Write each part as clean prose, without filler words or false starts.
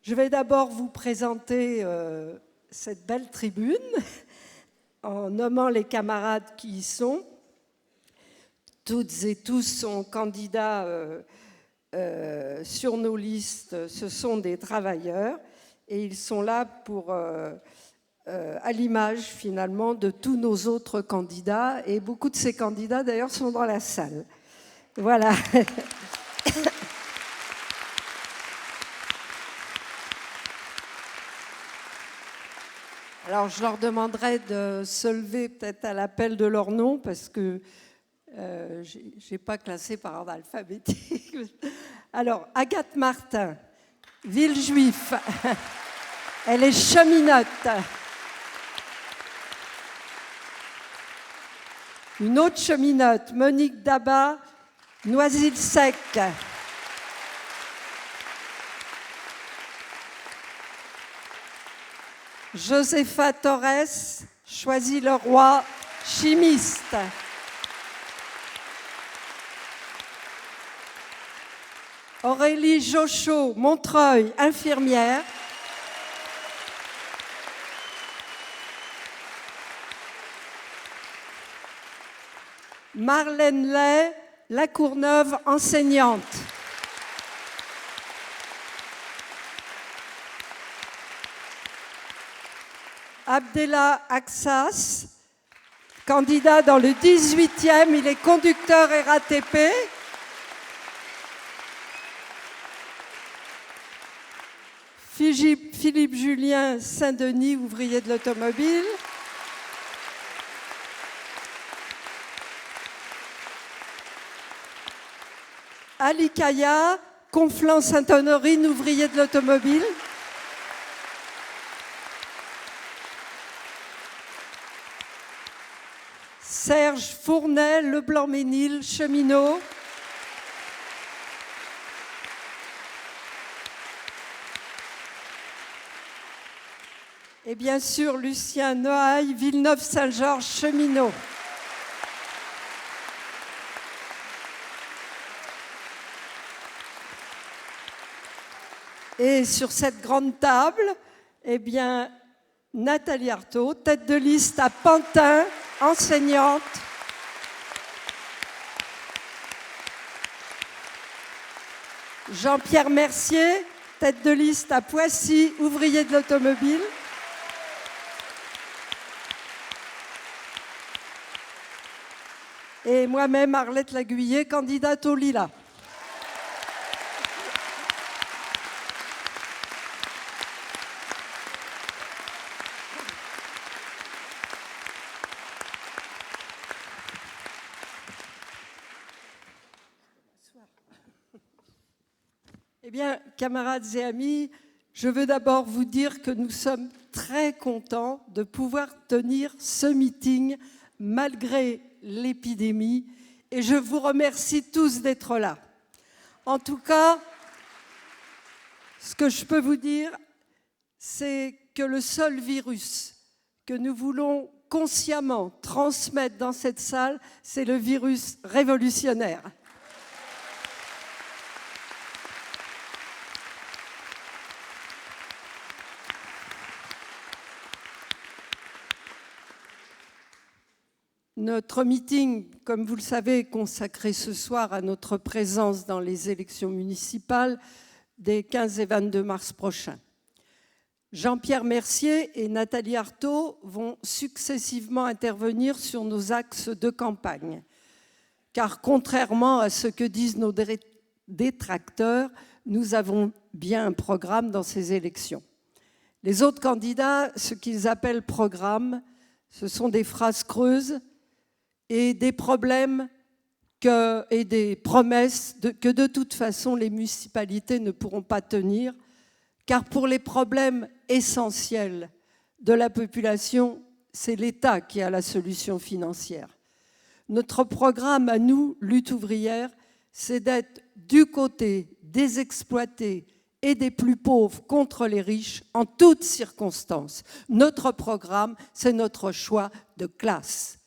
Je vais d'abord vous présenter cette belle tribune en nommant les camarades qui y sont. Toutes et tous sont candidats sur nos listes, ce sont des travailleurs et ils sont là pour, à l'image finalement de tous nos autres candidats et beaucoup de ces candidats d'ailleurs sont dans la salle. Voilà. Alors, je leur demanderai de se lever peut-être à l'appel de leur nom parce que je n'ai pas classé par ordre alphabétique. Alors, Agathe Martin, Villejuif, elle est cheminote. Une autre cheminote, Monique Dabat, Noisy-le-Sec. Josepha Torres, Choisy-le-Roi, chimiste. Aurélie Jochot, Montreuil, infirmière. Marlène Lay, La Courneuve, enseignante. Abdellah Aksas, candidat dans le 18e, il est conducteur RATP. Philippe Julien Saint-Denis, ouvrier de l'automobile. Ali Kaya, Conflans-Sainte-Honorine, ouvrier de l'automobile. Serge Fournet, Leblanc-Ménil, cheminot. Et bien sûr, Lucien Noailles, Villeneuve-Saint-Georges, cheminot. Et sur cette grande table, eh bien, Nathalie Arthaud, tête de liste à Pantin, enseignante. Jean-Pierre Mercier, tête de liste à Poissy, ouvrier de l'automobile. Et moi-même, Arlette Laguiller, candidate au Lilas. Eh bien, camarades et amis, je veux d'abord vous dire que nous sommes très contents de pouvoir tenir ce meeting malgré l'épidémie et je vous remercie tous d'être là. En tout cas, ce que je peux vous dire, c'est que le seul virus que nous voulons consciemment transmettre dans cette salle, c'est le virus révolutionnaire. Notre meeting, comme vous le savez, est consacré ce soir à notre présence dans les élections municipales des 15 et 22 mars prochains. Jean-Pierre Mercier et Nathalie Arthaud vont successivement intervenir sur nos axes de campagne. Car contrairement à ce que disent nos détracteurs, nous avons bien un programme dans ces élections. Les autres candidats, ce qu'ils appellent programme, ce sont des phrases creuses et des problèmes et des promesses que de toute façon les municipalités ne pourront pas tenir, car pour les problèmes essentiels de la population, c'est l'État qui a la solution financière. Notre programme à nous, Lutte ouvrière, c'est d'être du côté des exploités et des plus pauvres contre les riches en toutes circonstances. Notre programme, c'est notre choix de classe.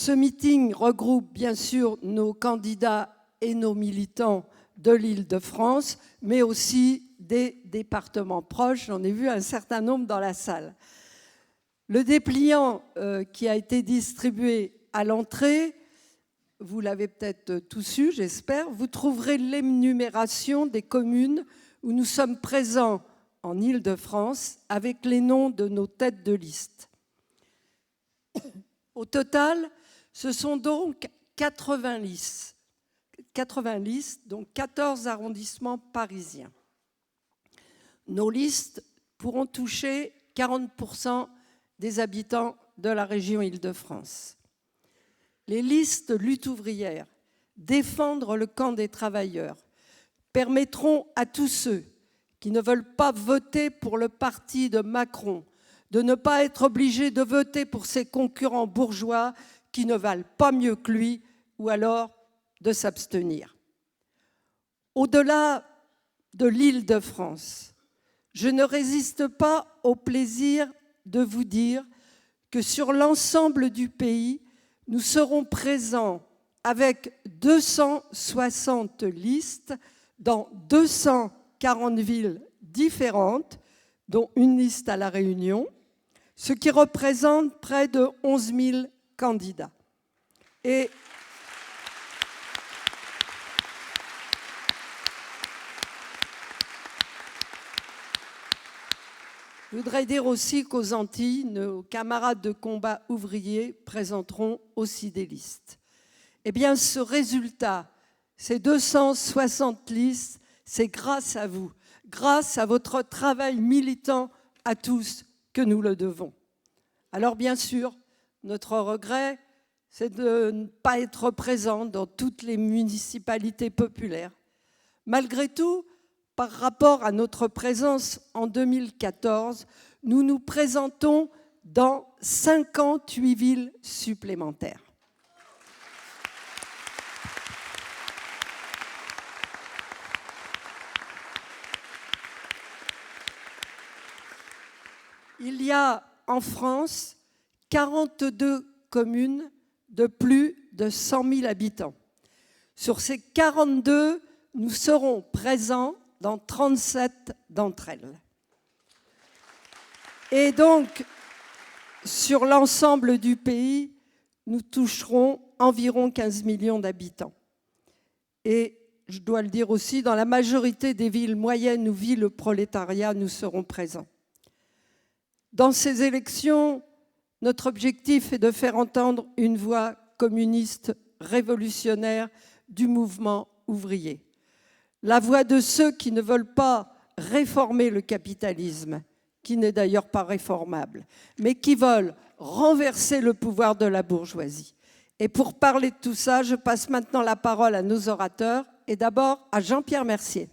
Ce meeting regroupe bien sûr nos candidats et nos militants de l'Île-de-France, mais aussi des départements proches. J'en ai vu un certain nombre dans la salle. Le dépliant qui a été distribué à l'entrée, vous l'avez peut-être tous eu, j'espère, vous trouverez l'énumération des communes où nous sommes présents en Île-de-France avec les noms de nos têtes de liste. Au total, ce sont donc 80 listes, donc 14 arrondissements parisiens. Nos listes pourront toucher 40% des habitants de la région Île-de-France. Les listes lutte ouvrière, défendre le camp des travailleurs, permettront à tous ceux qui ne veulent pas voter pour le parti de Macron de ne pas être obligés de voter pour ses concurrents bourgeois qui ne valent pas mieux que lui, ou alors de s'abstenir. Au-delà de l'Île-de-France, je ne résiste pas au plaisir de vous dire que sur l'ensemble du pays, nous serons présents avec 260 listes dans 240 villes différentes, dont une liste à La Réunion, ce qui représente près de 11 000 candidats. Et je voudrais dire aussi qu'aux Antilles, nos camarades de combat ouvriers présenteront aussi des listes. Eh bien, ce résultat, ces 260 listes, c'est grâce à vous, grâce à votre travail militant à tous que nous le devons. Alors bien sûr, notre regret, c'est de ne pas être présent dans toutes les municipalités populaires. Malgré tout, par rapport à notre présence en 2014, nous nous présentons dans 58 villes supplémentaires. Il y a en France 42 communes de plus de 100 000 habitants. Sur ces 42, nous serons présents dans 37 d'entre elles. Et donc, sur l'ensemble du pays, nous toucherons environ 15 millions d'habitants. Et je dois le dire aussi, dans la majorité des villes moyennes où vit le prolétariat, nous serons présents. Dans ces élections, notre objectif est de faire entendre une voix communiste révolutionnaire du mouvement ouvrier. La voix de ceux qui ne veulent pas réformer le capitalisme, qui n'est d'ailleurs pas réformable, mais qui veulent renverser le pouvoir de la bourgeoisie. Et pour parler de tout ça, je passe maintenant la parole à nos orateurs et d'abord à Jean-Pierre Mercier.